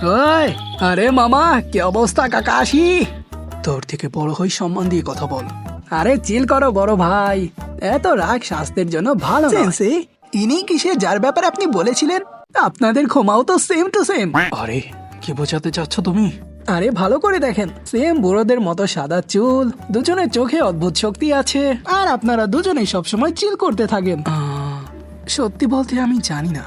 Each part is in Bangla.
ওই, আরে মামা, কি অবস্থা কাকাশি? তোর থেকে বড় হই, সম্মান দিয়ে কথা বল। আরে চিল করো বড় ভাই, এত রাগ স্বাস্থ্যের জন্য ভালো না। ইনি কিসে যার ব্যাপারে আপনি বলেছিলেন? আপনাদের ক্ষমাও তো সেম টু সেম। আরে কি বোঝাতে চাচ্ছ তুমি? আরে ভালো করে দেখেন, সেম বুড়োদের মতো সাদা চুল, দুজনের চোখে অদ্ভুত শক্তি আছে, আর আপনারা দুজনেই সবসময় চিল করতে থাকেন। সত্যি বলতে আমি জানি না,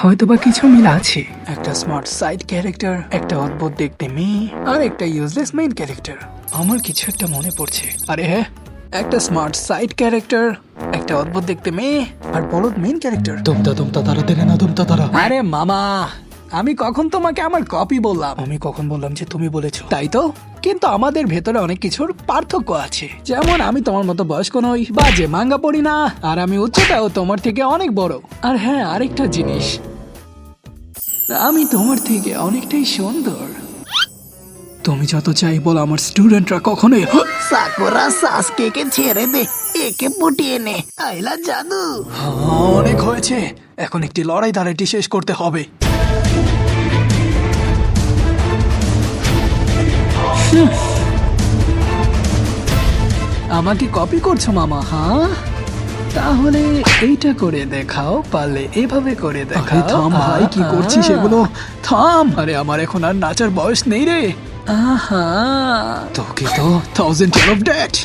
হয়তোবা কিছু মিল আছে। একটা স্মার্ট সাইড ক্যারেক্টার, একটা অদ্ভুত দেখতে মেয়ে, আর একটা ইউজলেস মেইন ক্যারেক্টার। আমার কিছু একটা মনে পড়ছে। আরে হ্যাঁ, একটা স্মার্ট সাইড ক্যারেক্টার, একটা অদ্ভুত দেখতে মেয়ে, আর বলদ মেইন ক্যারেক্টার। তুমতা তারা দেরে না তুমতা তারা। আরে মামা, আমি কখন তোমাকে আমার কপি বললাম? আমি কখন বললাম যে তুমি বলেছো? তাই তো, কিন্তু আমাদের ভেতরে অনেক কিছুর পার্থক্য আছে। যেমন আমি তোমার মতো বয়স্ক নই, বা যে মাঙ্গা পড়ি না, আর আমি উচ্চতাও তোমার থেকে অনেক বড়। আর হ্যাঁ, আরেকটা জিনিস, আমি তোমার থেকে অনেকটাই সুন্দর। তুমি যত চাই বলো, আমার স্টুডেন্টরা কখনোই সাকুরা সাসকেকে ছেড়ে দে, একে পটিয়ে নে। আইলা জাদু। অনেক হয়েছে, এখন একটি লড়াই দাঁড়াইটি শেষ করতে হবে। আমাকে কপি করছো মামা? হ্যাঁ, তাহলে এইটা করে দেখাও, পারলে এভাবে করে দেখাও। থাম ভাই, কি করছিস এগুলো? থাম। আরে আমার এখন আর নাচার বয়স নেই রে। আহা, তোকে তো 1000 years of death।